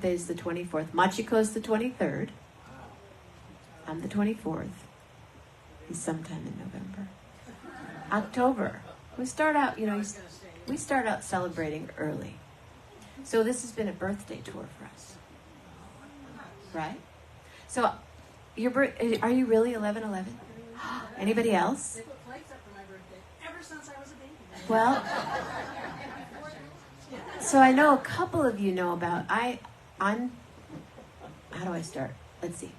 Is the 24th. Machiko's the 23rd. I'm the 24th. He's sometime in November. October. We start out, we start out celebrating early. So this has been a birthday tour for us. Right? So, are you really 11/11? Anybody else? They put flags up for my birthday ever since I was a baby. Well, so I know a couple of you know about, how do I start? Let's see.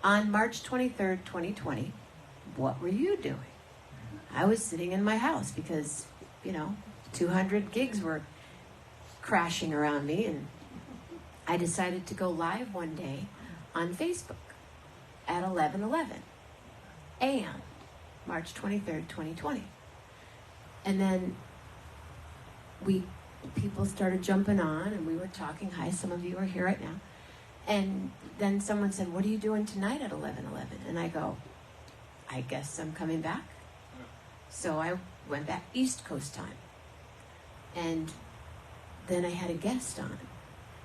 On March 23rd, 2020, what were you doing? I was sitting in my house because, 200 gigs were crashing around me, and I decided to go live one day on Facebook at 11:11 a.m., March 23rd, 2020. And then people started jumping on, and we were talking. Hi, some of you are here right now. And then someone said, what are you doing tonight at 11:11? And I go, I guess I'm coming back. So I went back East Coast time. And then I had a guest on.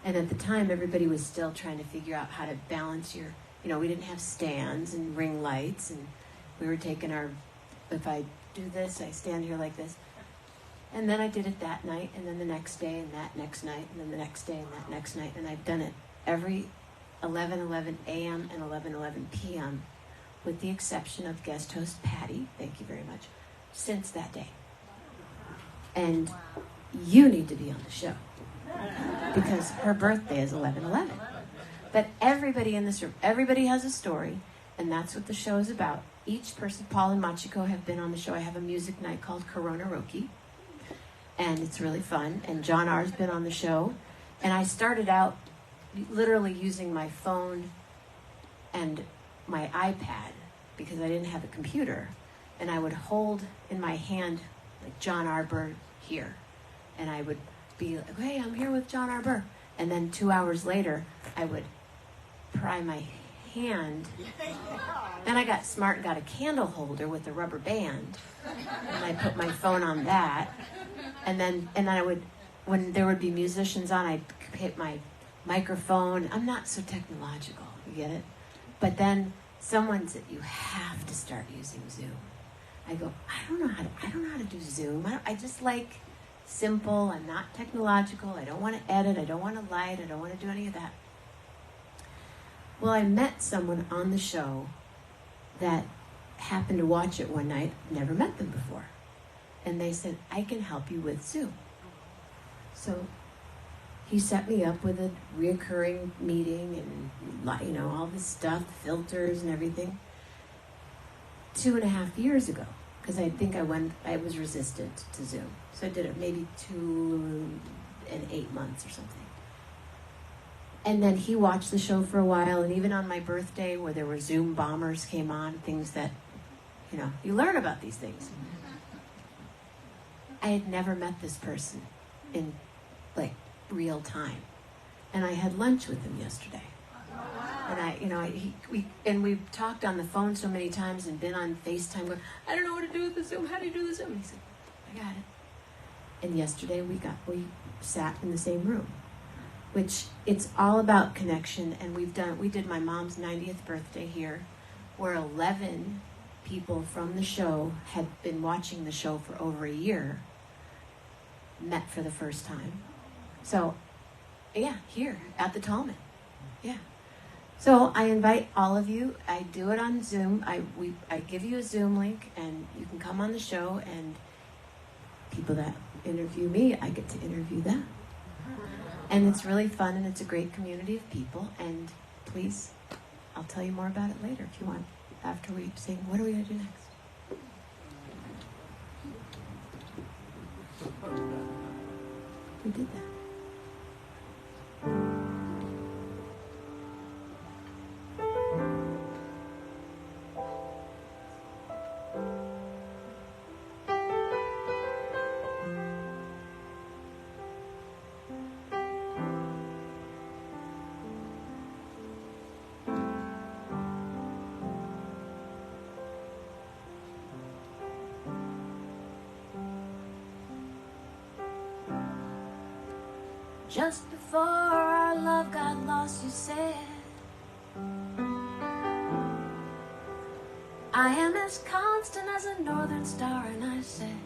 And at the time, everybody was still trying to figure out how to balance your, we didn't have stands and ring lights. And we were taking if I do this, I stand here like this. And then I did it that night, and then the next day, and that next night, and then the next day, and that next night. And I've done it every 11:11 a.m. and 11:11 p.m., with the exception of guest host Patty, thank you very much, since that day. And you need to be on the show, because her birthday is 11/11. But everybody in this room, everybody has a story, and that's what the show is about. Each person, Paul and Machiko, have been on the show. I have a music night called Corona Roki, and it's really fun. And John R.'s been on the show. And I started out literally using my phone and my iPad because I didn't have a computer. And I would hold in my hand, like John R. Burr here. And I would be like, hey, I'm here with John R. Burr. And then 2 hours later, I would pry my hand. Then I got smart and got a candle holder with a rubber band. And I put my phone on that. And then I would, when there would be musicians on, I'd hit my microphone. I'm not so technological, you get it? But then someone said, you have to start using Zoom. I go, I don't know how to do Zoom. I just like simple. I'm not technological. I don't want to edit. I don't want to light. I don't want to do any of that. Well, I met someone on the show that happened to watch it one night. Never met them before. And they said, I can help you with Zoom. So he set me up with a reoccurring meeting and, all this stuff, filters and everything. 2.5 years ago, because I think I was resistant to Zoom. So I did it maybe 2 and 8 months or something. And then he watched the show for a while, and even on my birthday where there were Zoom bombers came on, things that, you learn about these things. I had never met this person in, real time. And I had lunch with him yesterday. And we talked on the phone so many times and been on FaceTime going, I don't know what to do with the Zoom. How do you do the Zoom? And he said, I got it. And yesterday we sat in the same room, which it's all about connection. And we did my mom's 90th birthday here, where 11 people from the show had been watching the show for over a year, met for the first time. So, yeah, here at the Tallman. Yeah. So I invite all of you. I do it on Zoom. I give you a Zoom link, and you can come on the show, and people that interview me, I get to interview them. And it's really fun, and it's a great community of people. And please, I'll tell you more about it later if you want, after we sing. What are we going to do next? We did that. Just before our our love got lost, you said, I am as constant as a northern star. And I said,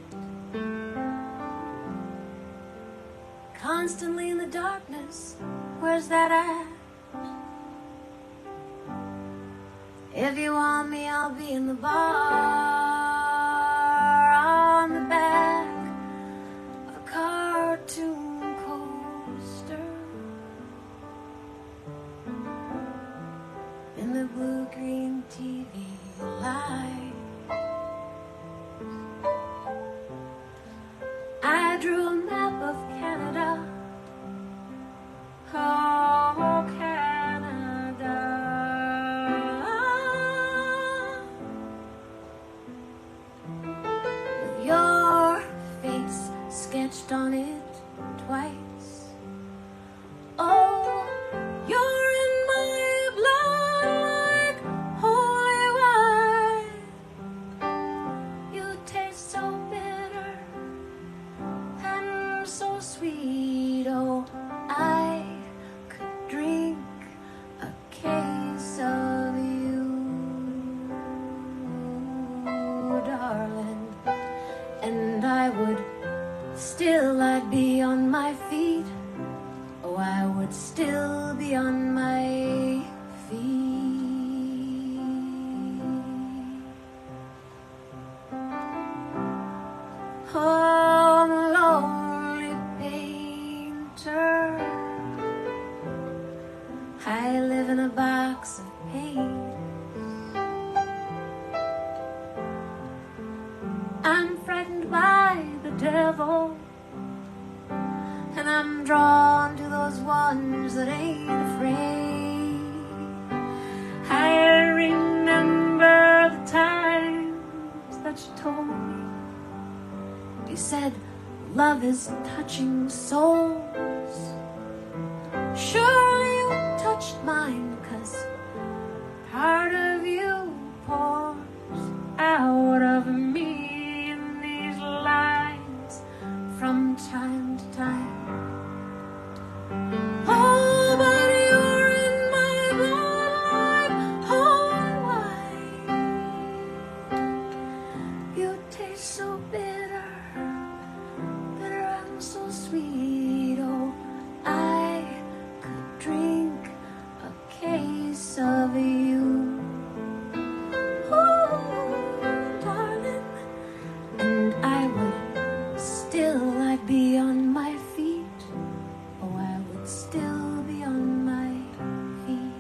constantly in the darkness, where's that at? If you want me, I'll be in the bar on the back of a cartoon coaster, in the blue-green TV light. I drew a map of Canada. Oh, Canada. With your face sketched on it twice. Oh, you're in my blood like holy wine. You taste so bitter and so sweet. Oh, I could drink a case of you, darling, and I would still, I'd be on my feet. Oh, I would still be on my feet. Oh, I'm a lonely painter. I live in a box of paint. I'm frightened by the devil, and I'm drawn to those ones that ain't afraid. I remember the times that you told me. You said love is touching souls. Surely you touched mine, 'cause part of you pours out of me in these lines from time to time. Oh, but you're in my blood like holy wine. You taste so bitter, bitter and so sweet. Oh, I could drink a case of you. Oh, darling, and I would still, I'd be on my feet. Oh, I would still be on my feet.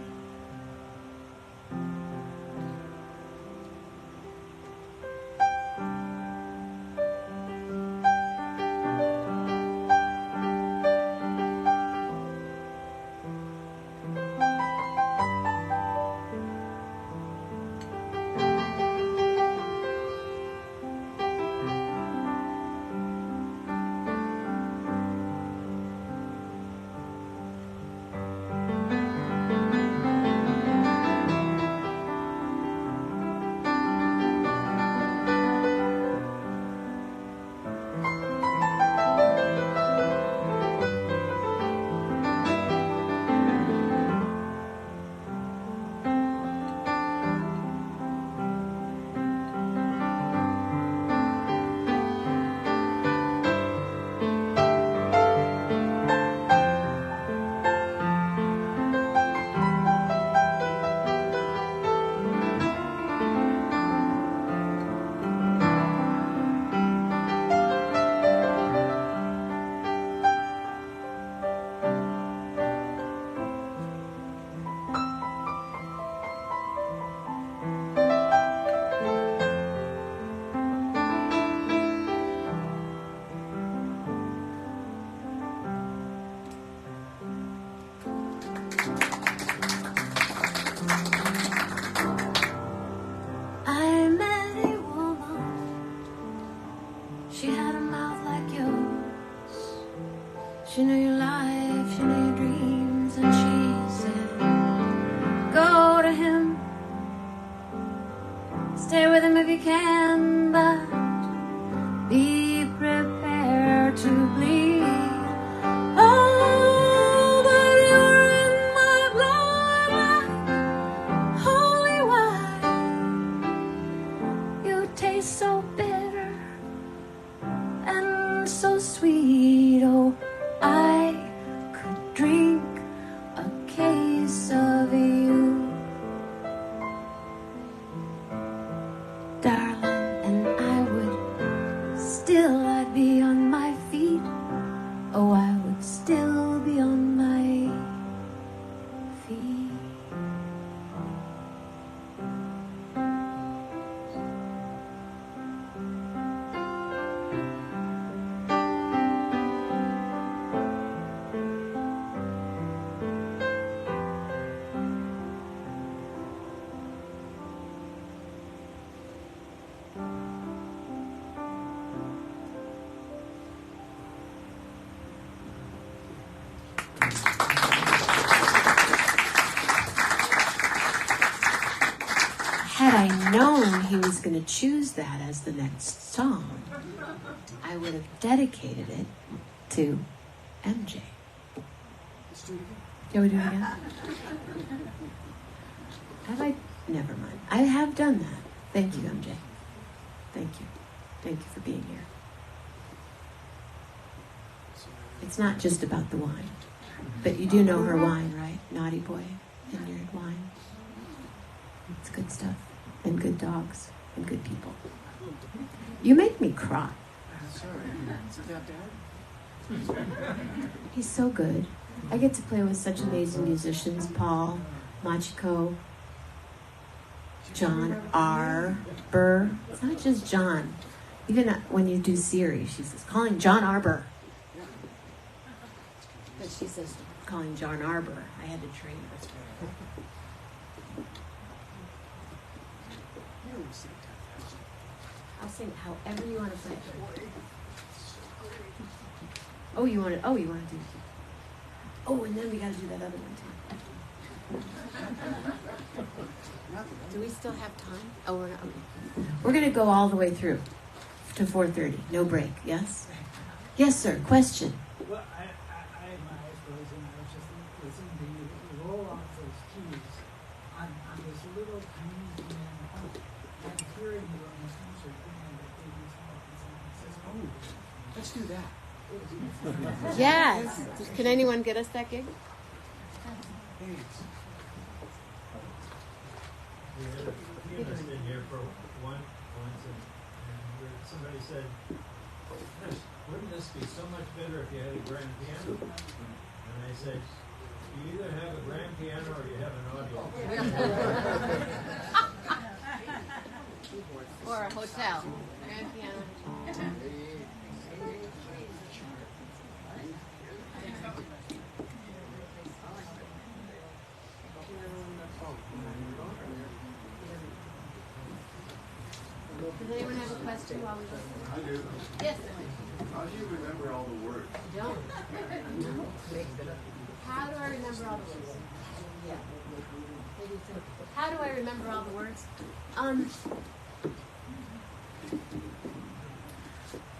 had I known he was going to choose that as the next song, I would have dedicated it to MJ. Shall we do it again? Have I? Never mind. I have done that. Thank you, MJ. Thank you. Thank you for being here. It's not just about the wine. But you do know her wine, right? Naughty Boy, Vineyard wine. It's good stuff. And good dogs. And good people. You make me cry. He's so good. I get to play with such amazing musicians. Paul, Machiko, John Arbor. It's not just John. Even when you do Siri, she says, calling John Arbor. But she says, calling John Arbor. I had to train her. I'll sing however you want to play. Oh, you want to do. Oh, and then we got to do that other one too. Do we still have time? Oh, we're not. Okay. We're going to go all the way through to 4:30. No break. Yes. Yes, sir. Question. Well, I had my eyes closed and I was just listening to you roll off those keys on this little tiny piano. I'm hearing you on this concert band that they use out in San Francisco. Oh, let's do that. Yes. Can anyone get us that gig? Thanks. We had a pianist in here for once, and somebody said, "Gosh, wouldn't this be so much better if you had a grand piano?" And I said, "You either have a grand piano or you have an audio." Or a hotel. Grand piano. Does anyone have a question while we listen? I do. Yes. How do you remember all the words? Don't. How do I remember all the words? Yeah. Maybe so. How do I remember all the words?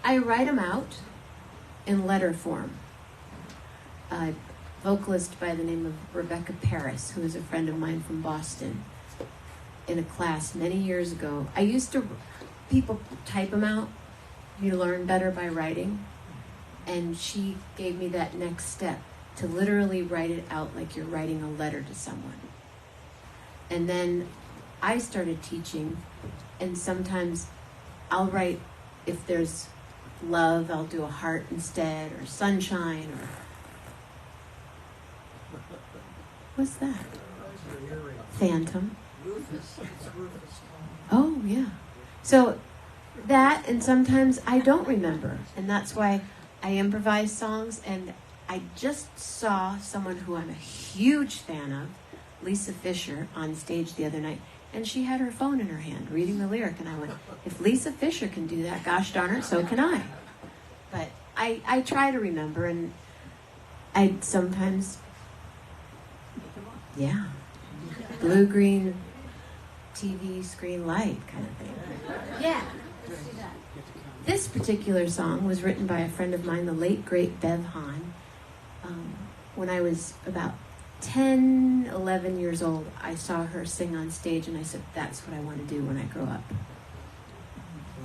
I write them out in letter form. A vocalist by the name of Rebecca Paris, who is a friend of mine from Boston, in a class many years ago. People type them out. You learn better by writing. And she gave me that next step, to literally write it out like you're writing a letter to someone. And then I started teaching, and sometimes I'll write, if there's love, I'll do a heart instead, or sunshine, or... What's that? Phantom. Oh, yeah. So that, and sometimes I don't remember. And that's why I improvise songs. And I just saw someone who I'm a huge fan of, Lisa Fisher, on stage the other night. And she had her phone in her hand, reading the lyric. And I went, if Lisa Fisher can do that, gosh darn it, so can I. But I try to remember, and I sometimes... Yeah. Blue-green TV screen light kind of thing. Yeah. Let's do that. This particular song was written by a friend of mine, the late, great Bev Hahn. When I was about 10, 11 years old, I saw her sing on stage, and I said, that's what I want to do when I grow up.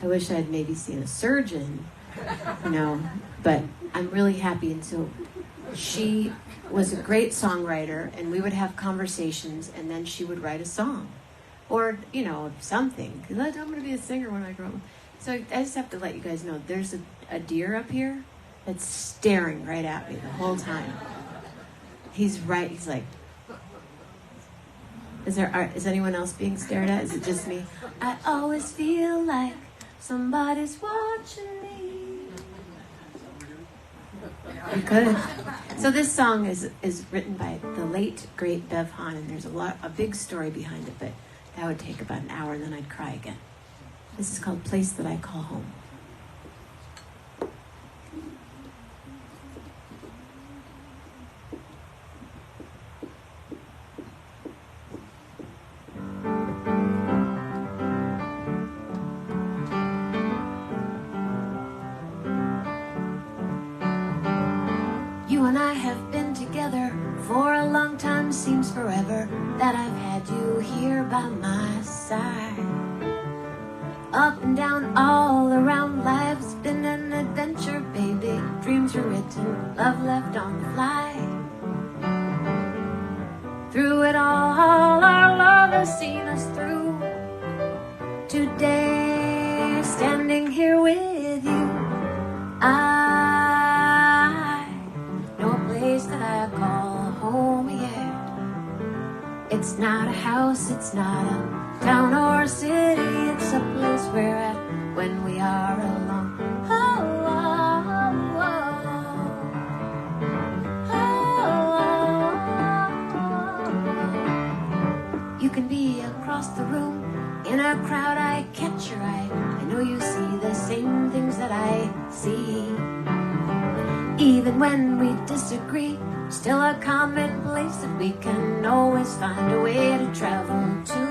I wish I'd maybe seen a surgeon, but I'm really happy. And so she was a great songwriter, and we would have conversations, and then she would write a song. Or, something. Because I'm going to be a singer when I grow up. So I just have to let you guys know, there's a deer up here that's staring right at me the whole time. He's like, is anyone else being stared at? Is it just me? I always feel like somebody's watching me. You could. So this song is written by the late, great Bev Hahn, and there's a big story behind it, but that would take about an hour, and then I'd cry again. This is called Place That I Call Home. and I have been together for a long time, seems forever that I've had you here by my side. Up and down, all around, life's been an adventure, baby. Dreams were written, love left on the fly. Through it all, our love has seen us through. Today, standing here with you, I know a place that I call home, yeah. It's not a house, it's not a town or a city, it's a place we're at when we are alone. Oh, oh, oh, oh. You can be across the room, in a crowd, I catch your eye. I know you see the same things that I see. Even when we disagree, still a common place that we can always find a way to travel to.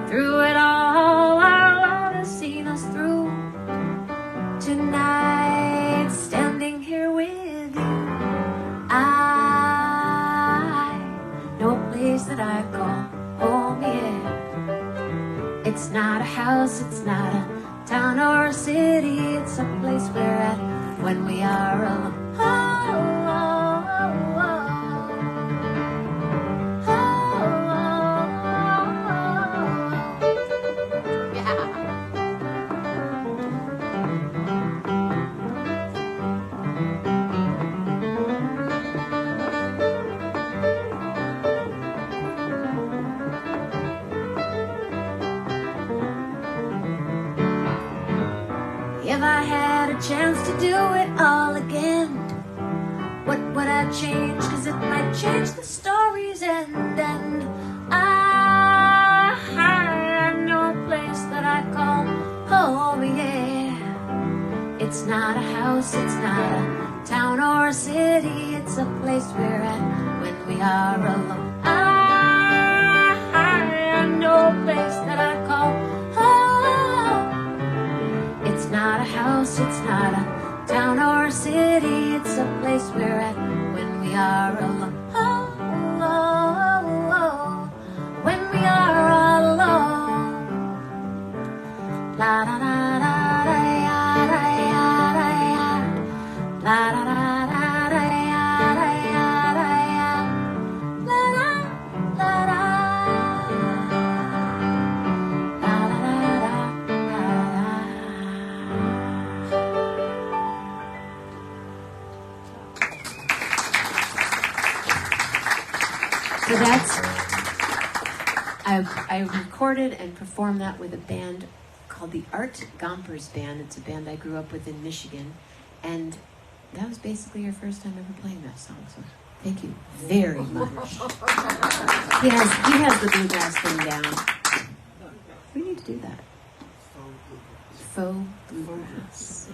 Through it all, our love has seen us through. Tonight, standing here with you, I know a place that I call home, yeah. It's not a house, it's not a town or a city, it's a place we're at when we are alone. Oh, oh, oh, oh. If I had a chance to do it all again, what would I change? 'Cause it might change the story's end. And I know a place that I call home, yeah. It's not a house, it's not a town or a city, it's a place we're at when we are alone. I know a place that I call home. It's not a house, it's not a town or a city, it's a place we're at when we are alone. Oh, oh, oh, when we are all alone. La da da da da ya da ya da ya. La da da da da ya da ya da ya. La da la da. La da da da da da. So that's, I recorded and performed that with a band called the Art Gompers Band. It's a band I grew up with in Michigan. And that was basically your first time ever playing that song. So thank you very much. He has the bluegrass thing down. We need to do that. Faux bluegrass.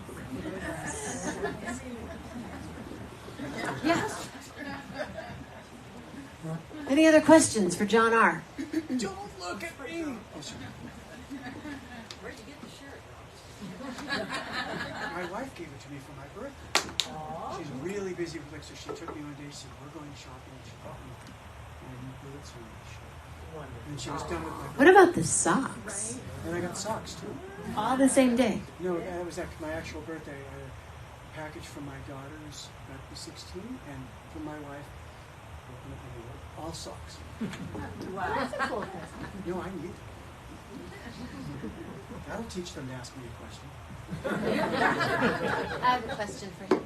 Yeah. Any other questions for John R? Don't look at me! Where'd you get the shirt? My wife gave it to me for my birthday. She's really busy with it, so she took me one day and said, we're going shopping. She bought me boots and a shirt. And she was done with my What about the socks? And I got socks, too. All the same day. No, that was my actual birthday. I had a package from my daughter's about 16, and from my wife, all socks. Wow. That's a cool present. No, I need them. That'll teach them to ask me a question. I have a question for him.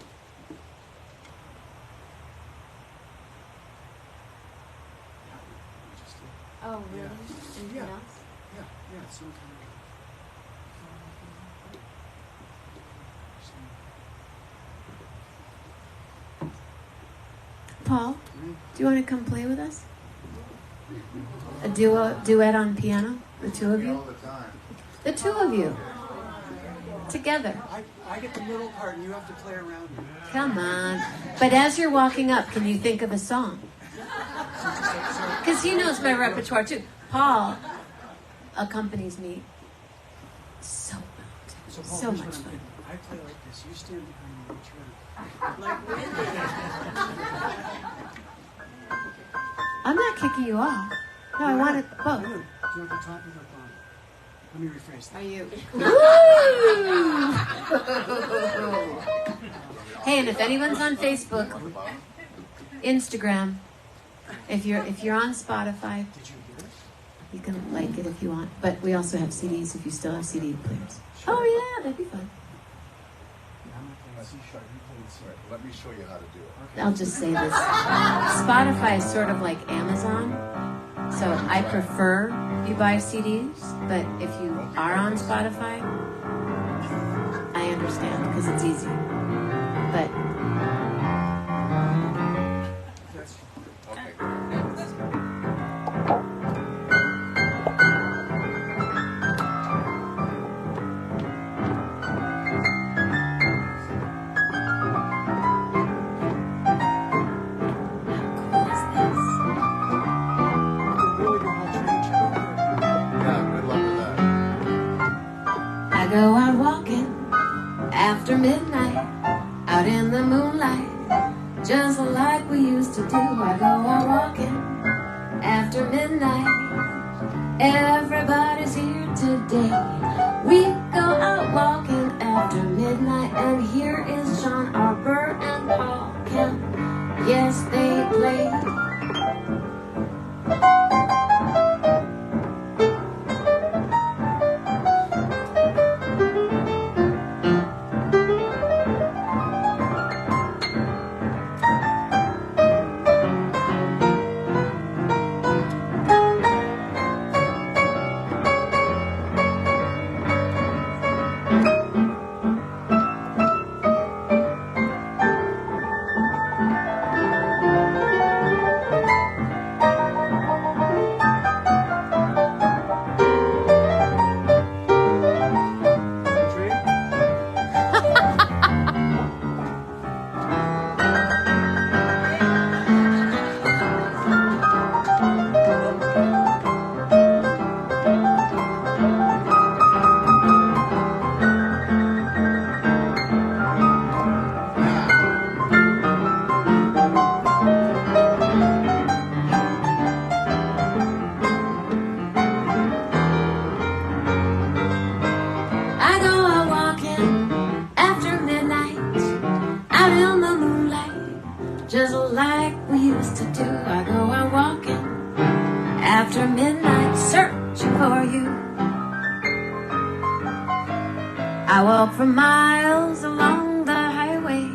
Oh, really? Yeah. Anything Yeah. else? Yeah, some kind of. Paul, do you want to come play with us? A duet on piano? The two of All you? the time. The two of you. Together. I get the middle part and you have to play around me. Come on. But as you're walking up, can you think of a song? Because he knows my repertoire too. Paul accompanies me so well. So, Paul, So here's much what I'm fun. thinking. I play like this. You stand behind me and turn. Like Wendy. I'm not kicking you off. No, I want it No, both. no. Do you want the top or the bottom? Let me rephrase that. Are you? Hey, and if anyone's on Facebook, Instagram, if you're on Spotify, Did you hear it? you can like it if you want. But we also have CDs if you still have CD players. Oh yeah, that'd be fun. I'm not playing C sharp. You play C. Right, let me show you how to do it. I'll just say this. Spotify is sort of like Amazon. So I prefer you buy CDs, but if you are on Spotify, I understand because it's easy. But That's Okay. how cool is this? you really know how to change it. Yeah, good luck with that. I go out walking after midnight, out in the moonlight, just like we used to do. I go out walking after midnight. Everybody's here today. We go out walking after midnight, and here is John, Arbor, and Paul Kemp. Yes, they play. I go out walking after midnight, out in the moonlight, just like we used to do. I go out walking after midnight, searching for you. I walk for miles along the highway.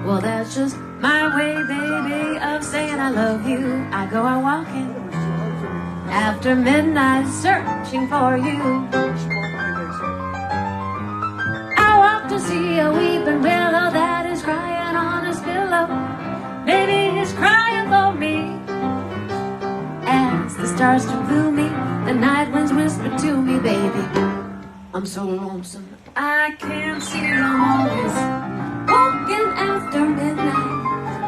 Well, that's just my way, baby, of saying I love you. I go out walking after midnight, searching for you. I walk to see a weeping willow that is crying on his pillow. Maybe he's crying for me. As the stars start blue me, the night winds whisper to me, baby, I'm so lonesome I can't see. I'm always walking after midnight,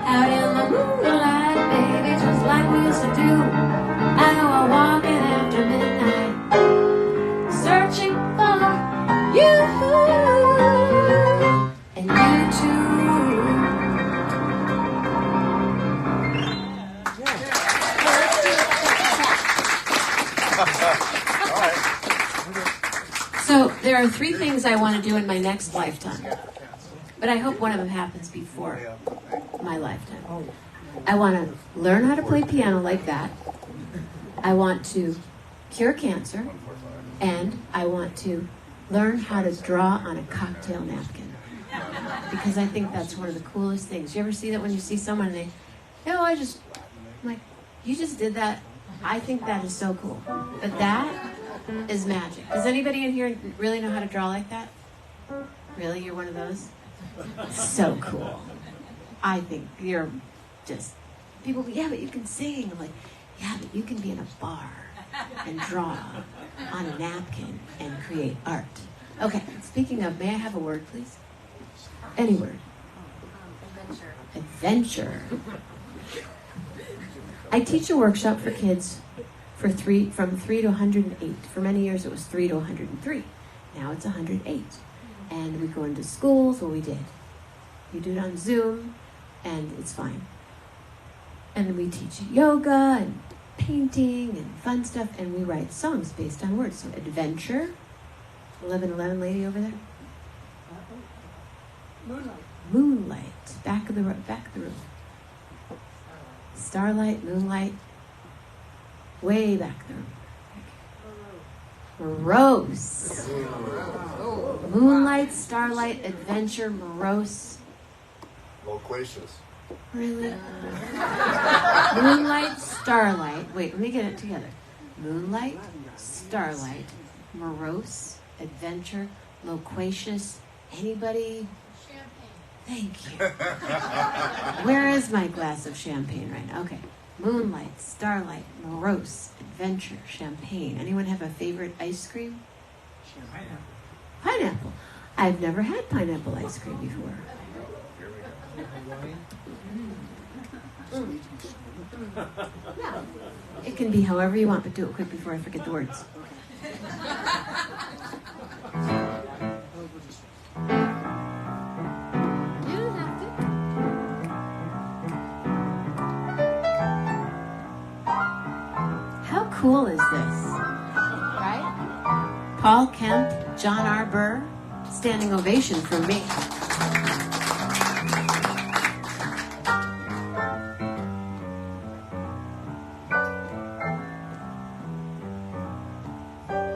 out in the moonlight, baby, just like we used to do. I go out walking after midnight, searching for you, and you too. All right. So there are 3 things I want to do in my next lifetime, but I hope one of them happens before my lifetime. I want to learn how to play piano like that. I want to cure cancer, and I want to learn how to draw on a cocktail napkin, because I think that's one of the coolest things. You ever see that when you see someone and they, I'm like, you just did that? I think that is so cool. But that is magic. Does anybody in here really know how to draw like that? Really? You're one of those? So cool. I think you're just, people go, yeah, but you can sing. I'm like, yeah, but you can be in a bar and draw on a napkin and create art. Okay, speaking of, may I have a word, please? Any word. Adventure. Adventure. I teach a workshop for kids from 3 to 108. For many years it was 3 to 103. Now it's 108. And we go into schools. Well, we did. We do it on Zoom, and it's fine. And we teach yoga and painting and fun stuff, and we write songs based on words. So adventure, 1111 lady over there. Moonlight, back of the room. Starlight, moonlight, way back of the room. Morose. Moonlight, starlight, adventure, morose. Loquacious. Really? Moonlight, starlight. Wait, let me get it together. Moonlight, starlight, morose, adventure, loquacious. Anybody? Champagne. Thank you. Where is my glass of champagne right now? Okay. Moonlight, starlight, morose, adventure, champagne. Anyone have a favorite ice cream? Pineapple. I've never had pineapple ice cream before. Yeah. It can be however you want, but do it quick before I forget the words. You don't have to. How cool is this? Right? Paul Kemp, John R. Burr, standing ovation for me.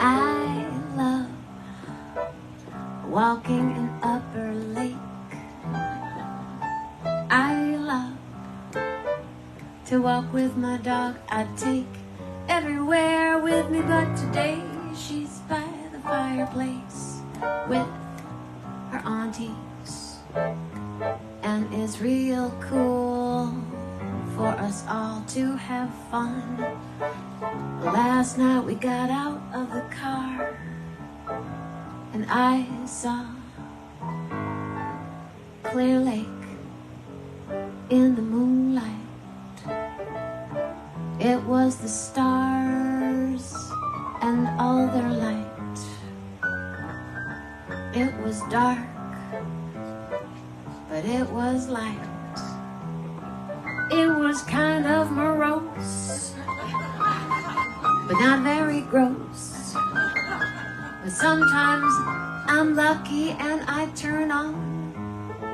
I love walking in Upper Lake. I love to walk with my dog. I take everywhere with me, but today she's by the fireplace with her aunties, and it's real cool for us all to have fun. Last night we got out of the car and I saw Clear Lake in the moonlight. It was the stars and all their light. It was dark, but it was light. It was kind of morose, but not very gross. But sometimes I'm lucky and I turn on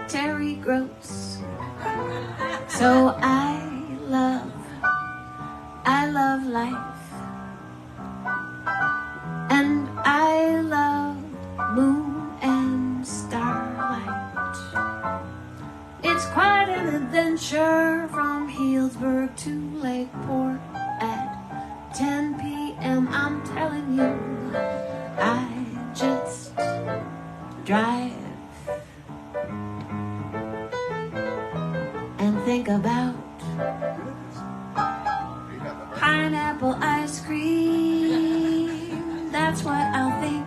Terry Gross. So I love life, and I love moon and starlight. It's quite an adventure from Healdsburg to Lakeport at 10 p.m. I'm telling you, I just drive and think about pineapple ice cream. That's what I'll think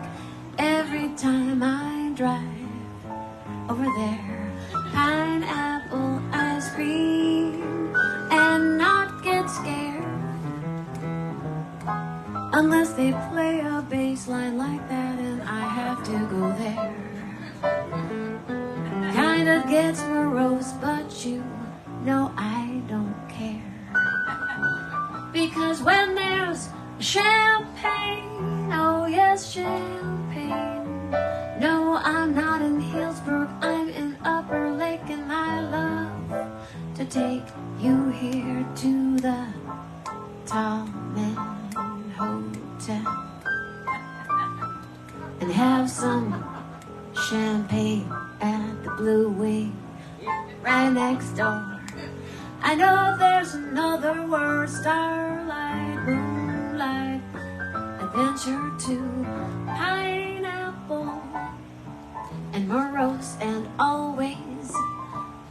every time I drive over there. Pineapple ice cream, and not get scared unless they play a bass line like that and I have to go there. Kind of gets morose, but you know I don't care. Because when there's champagne, oh yes, champagne. No, I'm not in Healdsburg, I'm in Upper Lake, and I love to take you here to the Tallman Hotel and have some champagne at the Blue Wing right next door. I know there's another word, starlight, moonlight, adventure too, pineapple, and morose, and always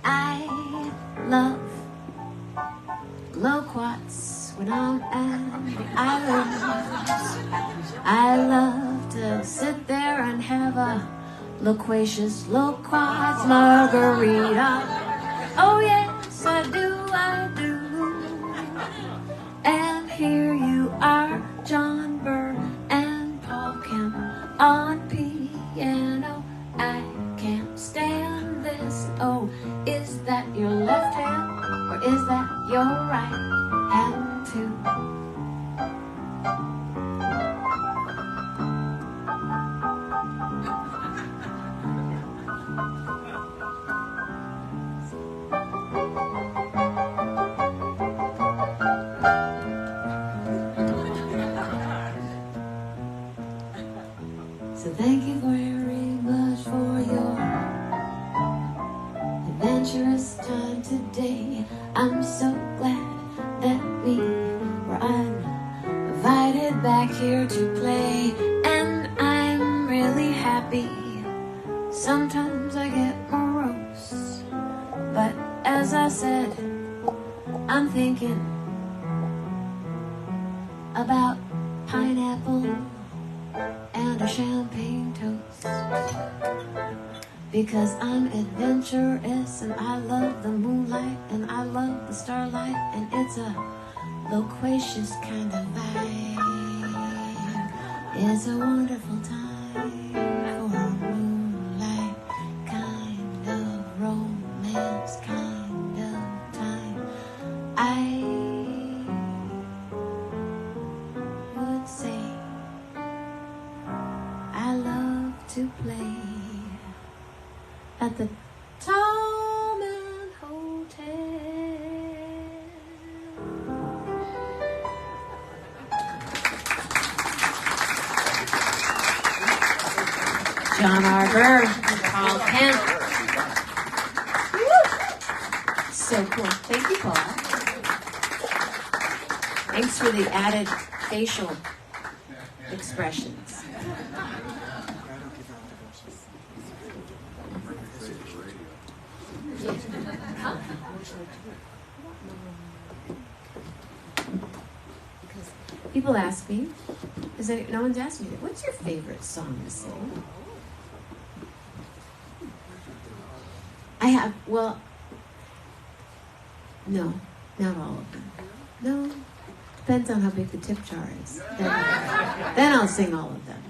I love loquats when I'm at the islands. I love to sit there and have a loquacious loquats margarita. Oh yes, I do. And here you are, John Burr and Paul Kemp on piano. I your right hand too. So thank you very much for your adventurous time today. I'm so glad that we were invited back here to play, and I'm really happy. Sometimes I get morose, but as I said, I'm thinking about pineapple and a champagne toast, because I'm adventurous and I love the moonlight and I love the starlight, and it's a loquacious kind of vibe. It's a wonderful time for a moonlight kind of romance kind of time. I would say I love to play at the Tallman Hotel. John Arbor, Paul Kent. So cool. Thank you, Paul. Thanks for the added facial expressions. People ask me, no one's asked me, what's your favorite song to sing? I have, well, no, not all of them. No, depends on how big the tip jar is. Then I'll sing all of them.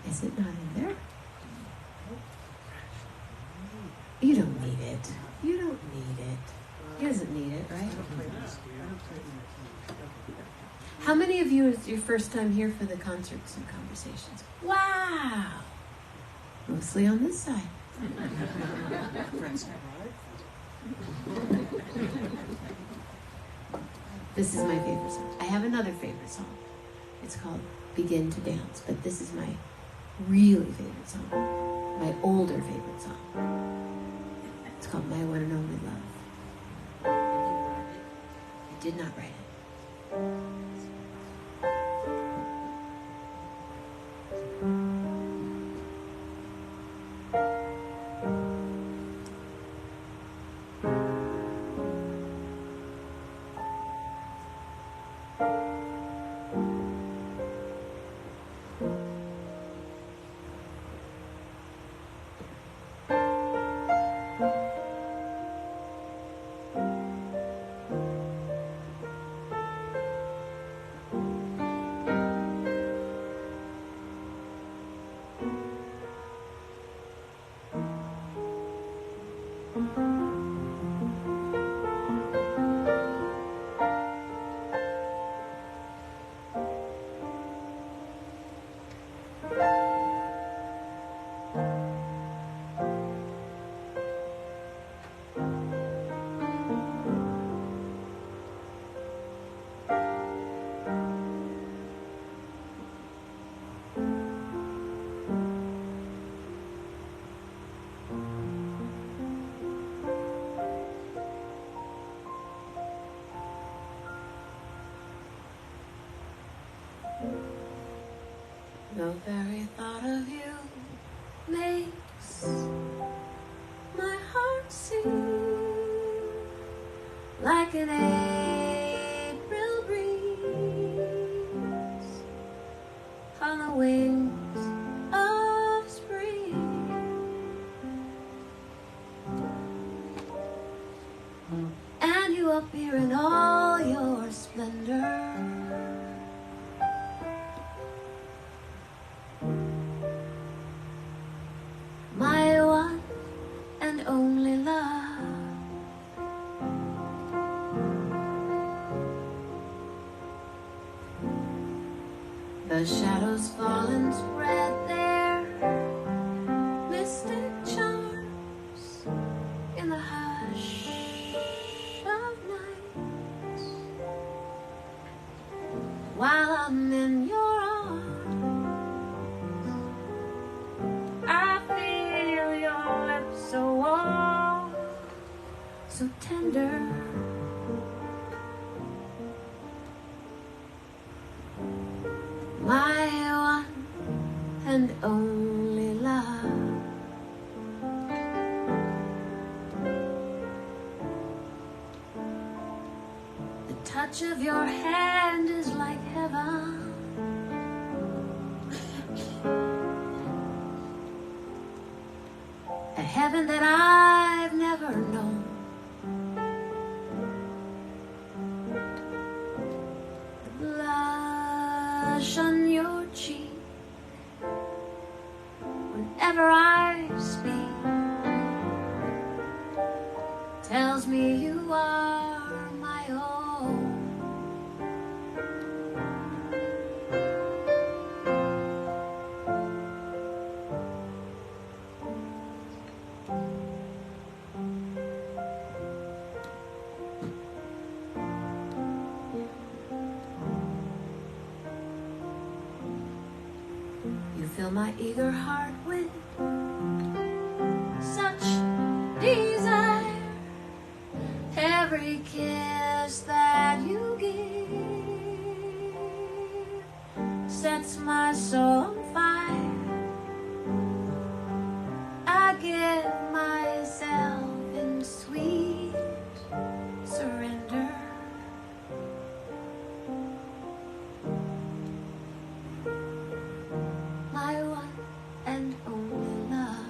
Is it not in there? You don't need it. You don't need it. He doesn't need it, right? How many of you is your first time here for the concerts and conversations? Wow! Mostly on this side. This is my favorite song. I have another favorite song. It's called Begin to Dance, but this is my really favorite song. My older favorite song. It's called My One and Only Love. I did not write it. The very thought of you makes my heart sing like an April breeze on the wings of spring. And you appear in all your splendor. My one and only only love. The shadows fall and spread their mystic charms in the hush of night, while I'm in your arms. I feel your lips so warm, so tender. My one and only love. The touch of your hand is like heaven. A heaven that I've never known. The blush on your cheek whenever I speak tells me you are my own. You fill my eager heart with such desire. Every kiss that you give sets my soul on fire. I give myself in sweet surrender. My one and only love.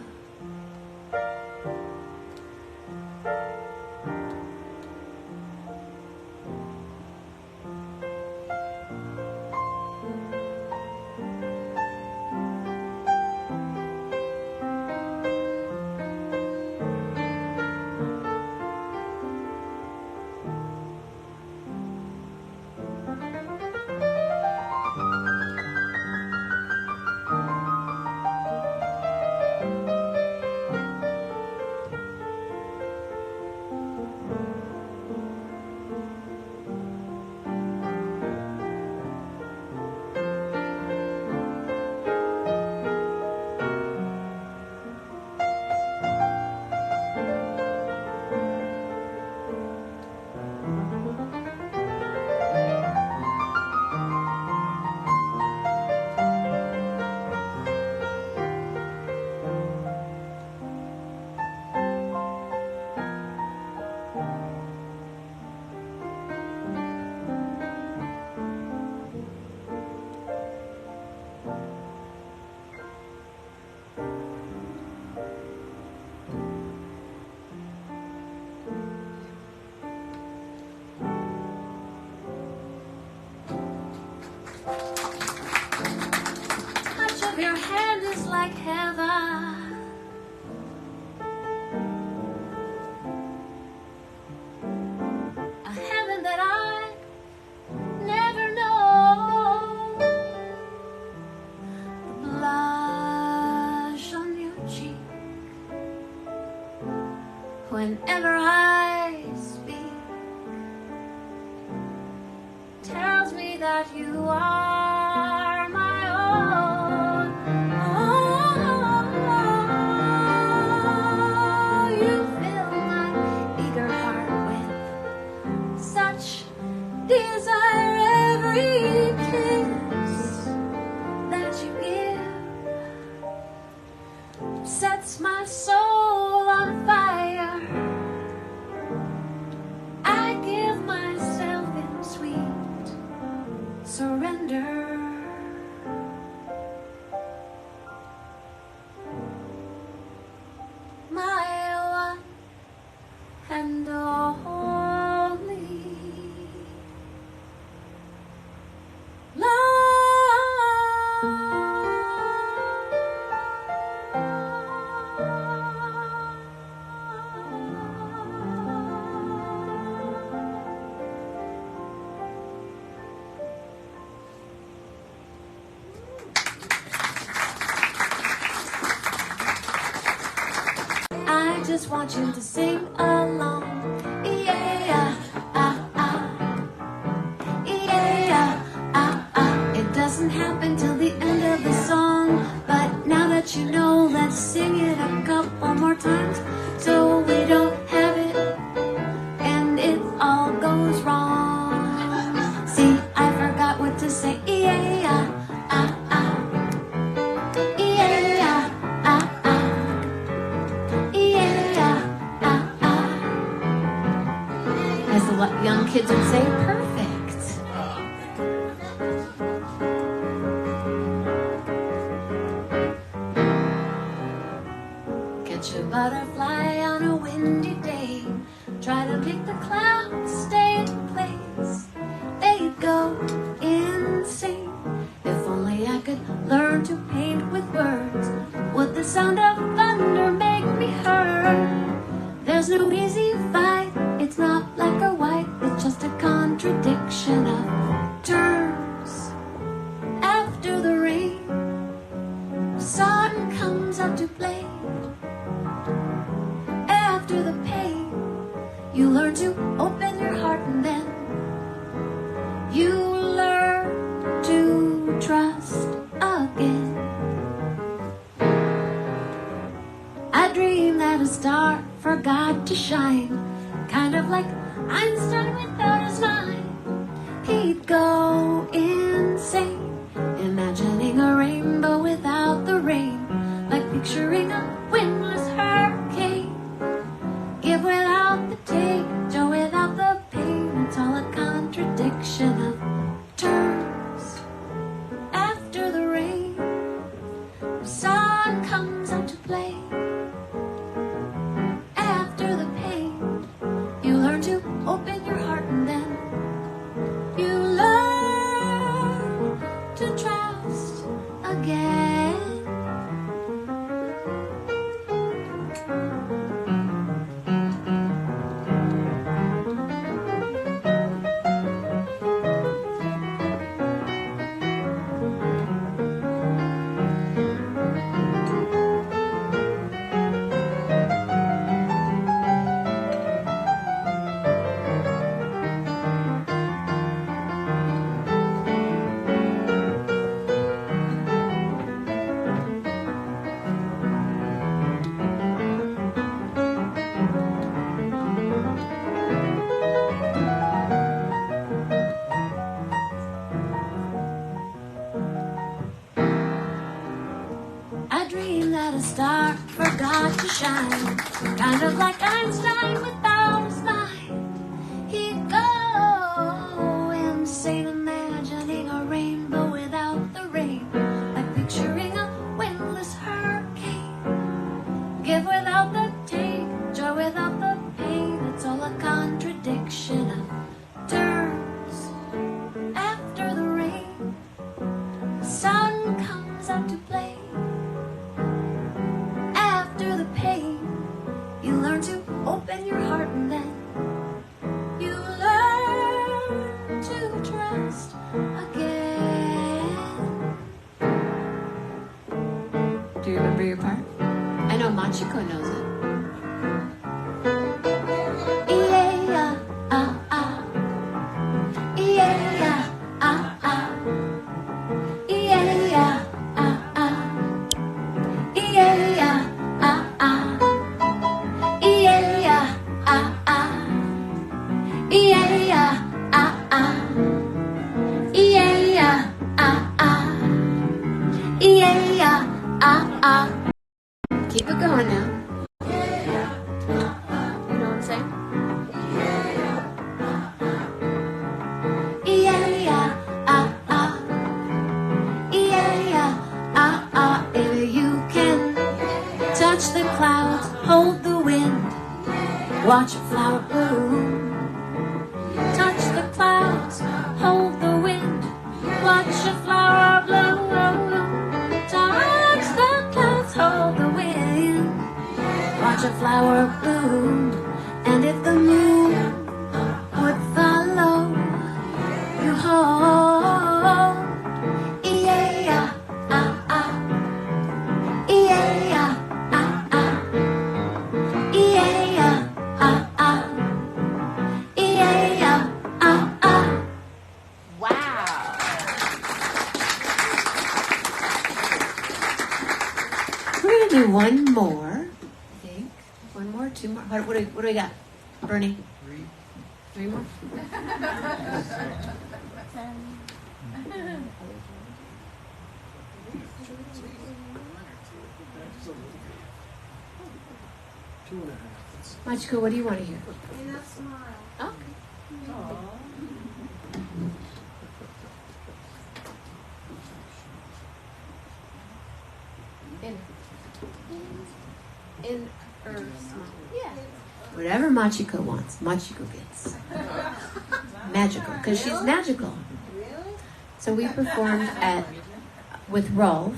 Touch of your hand is like heaven. A heaven that I never know. The blush on your cheek whenever I speak tells me that you are my own. Oh, you fill my eager heart with such desire. Every kiss that you give sets my soul on fire. I give myself in sweet surrender. My one and only love. just want you to sing along. Yeah, yeah, It doesn't happen till the end of the song, but now that you know, let's sing it a couple more times so we don't have it and it all goes wrong. See, I forgot what to say. Yeah, yeah, as the young kids would say, perfect. Catch a butterfly on a windy day, try to make the clouds stay in place. They'd go insane. If only I could learn to paint with words, would the sound of thunder make me hurt? There's no easy fight, it's not black or white, it's just a contradiction of terms. After the rain, the sun comes out to play. After the pain, you learn to open your heart, and then you learn to trust again. I dream that a star forgot to shine, kind of like Einstein without his mind. He'd go insane, imagining a rainbow without the rain, like picturing a windless hurricane. Give without the take, joy without the pain, it's all a contradiction of terms. After the rain, the sun comes out to play. After the pain, you learn to open your heart, and then you learn to trust again. I dream that a star forgot to shine, kind of like Einstein without his mind. He'd go insane, imagining a rainbow without the rain, like picturing a windless hurricane. Give without the take, joy without the pain, it's all a contradiction of terms. After the rain, the sun comes out to play. After the pain, you learn to open your heart, and then you learn to trust again. Do you remember your part? I know Machiko knows it. Yeah, yeah, yeah, keep it going now. You know what I'm saying? If you can touch the clouds, hold the wind, watch a flower bloom. Touch the clouds, hold the wind, watch a flower bloom. Touch the clouds, hold the wind, watch a flower bloom. And if the moon would follow you home, yeah, What do we got? Bernie? 3. 3 more? Two and a half. Machiko, what do you want to hear? In a smile. Okay. In or small. Yeah. Whatever Machiko wants, Machiko gets. Magical, because she's magical. Really? So we performed with Rolf.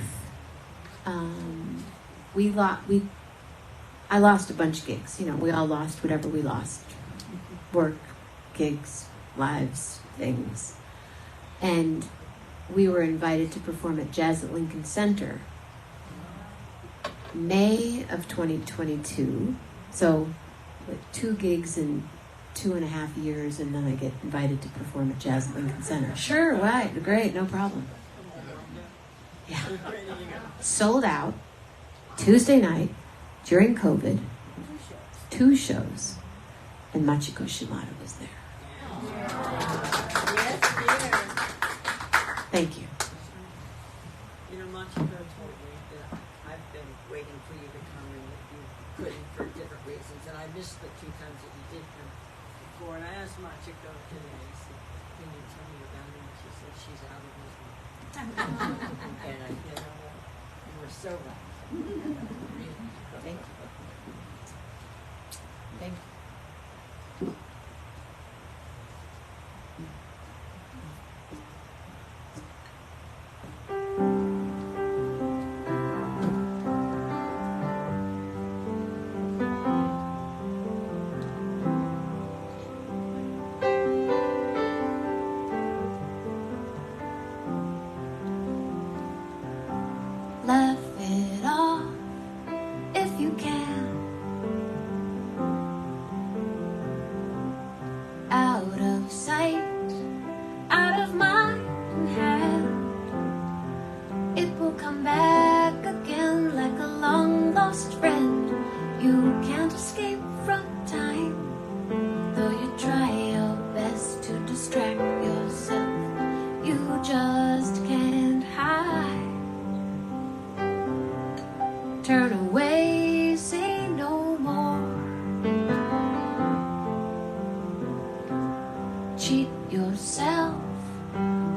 I lost a bunch of gigs. You know, we all lost whatever we lost. Work, gigs, lives, things. And we were invited to perform at Jazz at Lincoln Center May of 2022. So 2 gigs in 2.5 years, and then I get invited to perform at Jazz at Lincoln Center. Sure, right, great, no problem. Yeah. Sold out Tuesday night during COVID. 2 shows. And Machiko Shimada was there. Yes, dear. Thank you. You know, Machiko told me that I've been waiting for you to come and that you couldn't for different reasons, and I missed the 2 times that you did come before. And I asked Machiko today, I said, "Can you tell me about her?" And she said she's out of his mind. And I said, "Oh, you were so right." Thank you. Thank you. Laugh it off if you can. Out of sight, out of mind and hand. It will come back again like a long lost friend. You can't escape from time, though you try your best to distract yourself. You just can't hide. Turn away, say no more. Cheat yourself,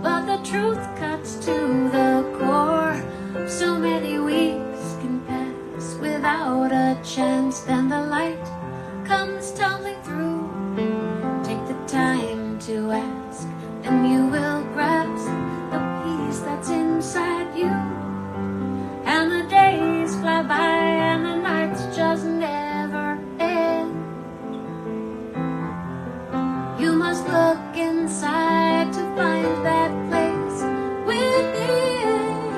but the truth cuts to the core. So many weeks can pass without a chance, then the light comes tumbling through. Take the time to ask, and you will grasp the peace that's inside you. And the days fly by and the nights just never end. You must look inside to find that place within.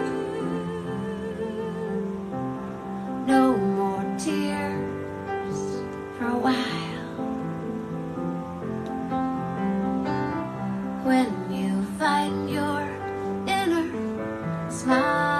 No more tears for a while. When you find your inner smile.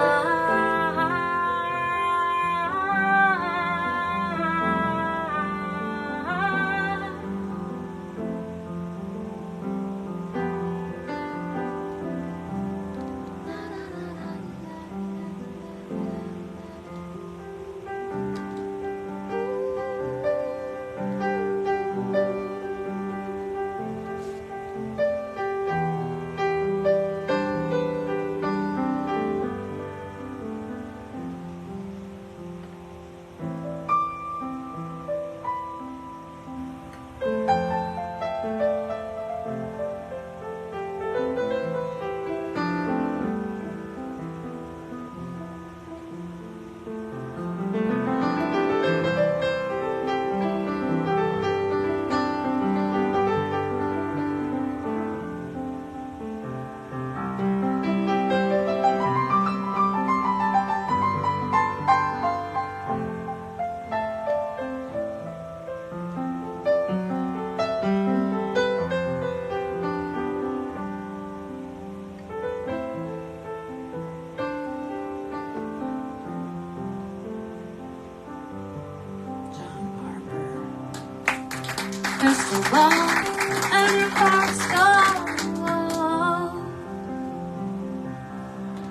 crystal ball and your heart's gone.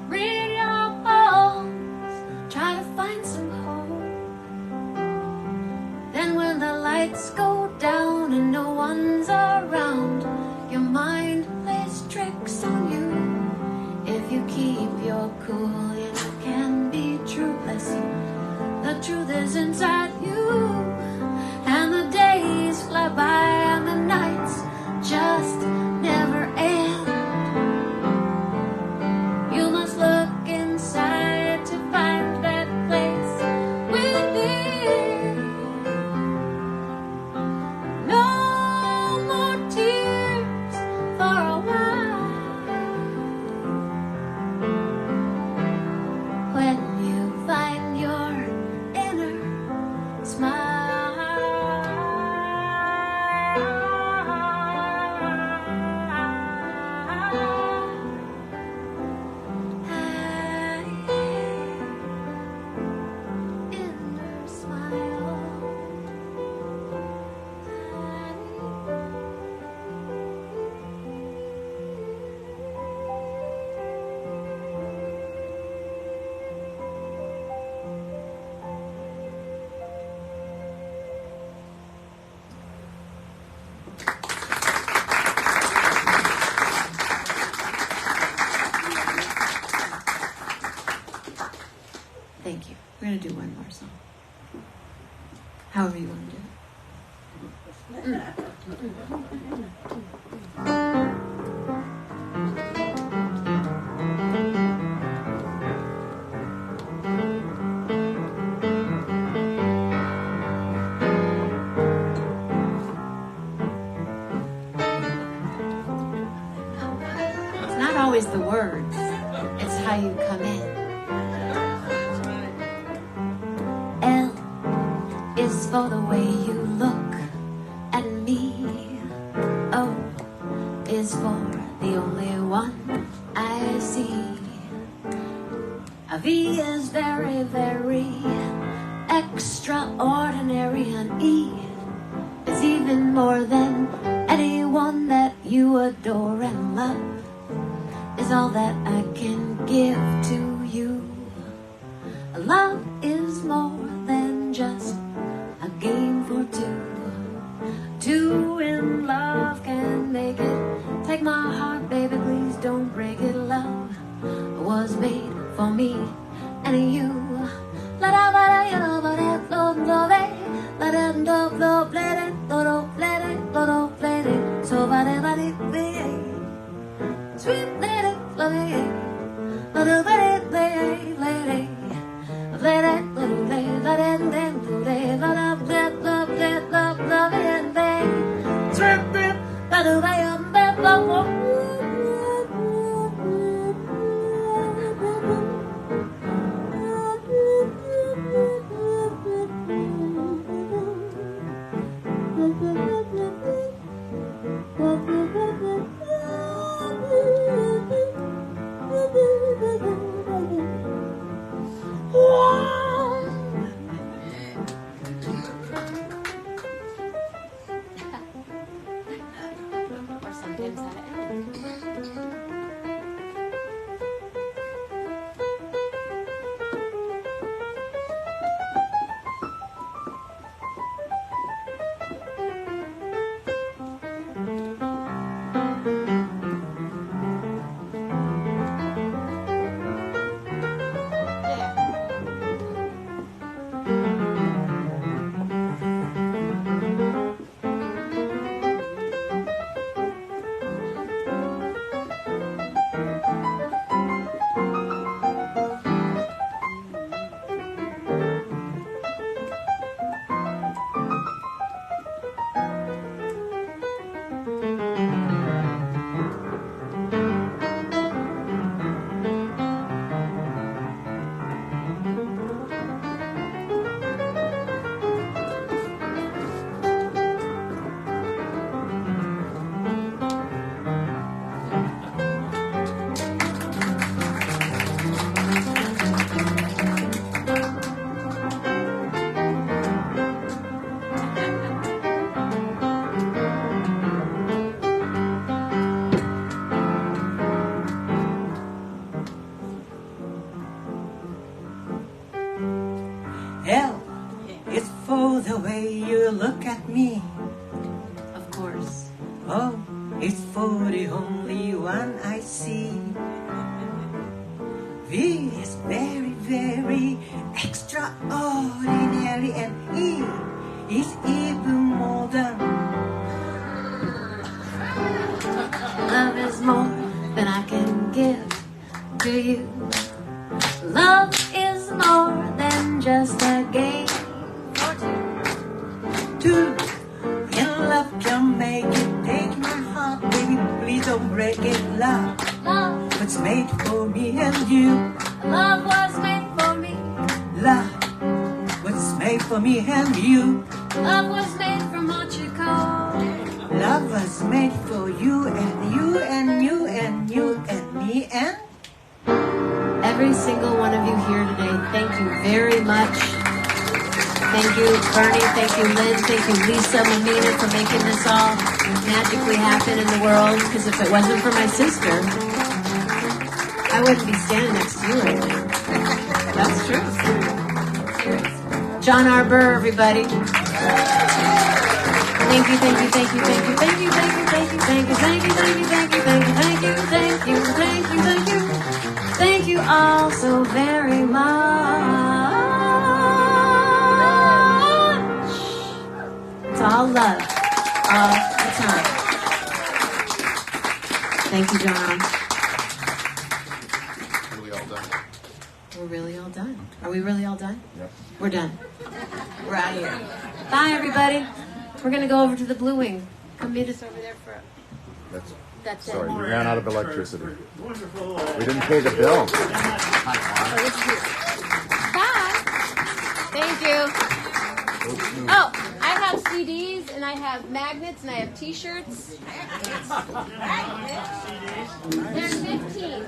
Read your poems, try to find some hope. Then when the lights go down and no one's around, your mind plays tricks on you. If you keep your cool, you can be true, bless you. The truth is inside you. And the days fly by and the nights just never end. You must look inside to find that place within. No more tears for a while. When you find your inner smile. Inner smile. Thank you. We're going to do one more song. However you want to do it. It's not always the words. It's how you come in. L is for the way you look at me. O is for the only one I see. A V is very, very extraordinary, and E is even more than anyone that you adore, and love is all that I can give to you. Love is more than just a game for two. Two in love can make it. Take my heart, baby, please don't break it. Love was made for me and you. La da ba da ya da ba da do do de. La da do do play de do do play de do do play de. So ba da ba de play. Sweet lady, love it. La da ba de play, lady. Let it, let it, let it, let it, let it, love, love, love, love, and they trip it, but the way I'm back, or sometimes how to end. Oh, it's for the only one I see. V is very, very extraordinary, and E is even more than. Love is more than I can give to you. Love is more than just a game for two. In love can make it. Take my heart, baby, please don't break it. Love, Love, what's made for me and you. love was made for me. Love, what's made for me and you. Love was made for Mochico. Love was made for you and you and you and you and me and. Every single one of you here today, thank you very much. Thank you, Bernie. Thank you, Lynn. Thank you, Lisa Mammina, for making this all magically happen in the world. Because if it wasn't for my sister, I wouldn't be standing next to you right now. That's true. John Arbor, everybody. Thank you, thank you, thank you, thank you, thank you, thank you, thank you, thank you, thank you, thank you, thank you, thank you, thank you, thank you, thank you, thank you. Thank you all so very much. It's all love, all the time. Thank you, John. Are we all done? We're really all done. Are we really all done? Yep. We're done. We're out of here. Bye, everybody. We're going to go over to the Blue Wing. Come meet us over there for... That's Sorry, it. we ran out of electricity. Wonderful. We didn't pay the bill. Bye. Thank you. Oh, I have CDs and I have magnets and I have T-shirts. There's 15.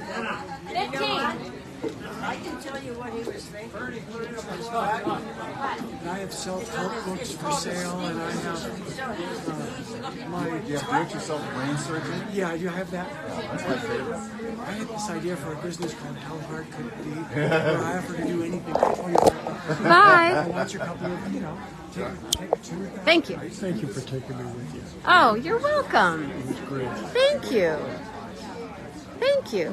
15. I can tell you what he was thinking. I have self-help books for sale, and I have my. You have do-it-yourself brain surgery? Yeah, I do have that. That's my favorite. I had this idea for a business called How Hard Could It Be, where I offer to do anything for $25. Bye. I want your couple of, take a tour. Thank you. Thank you for taking me with you. Oh, you're welcome. It was great. Thank you. Thank you.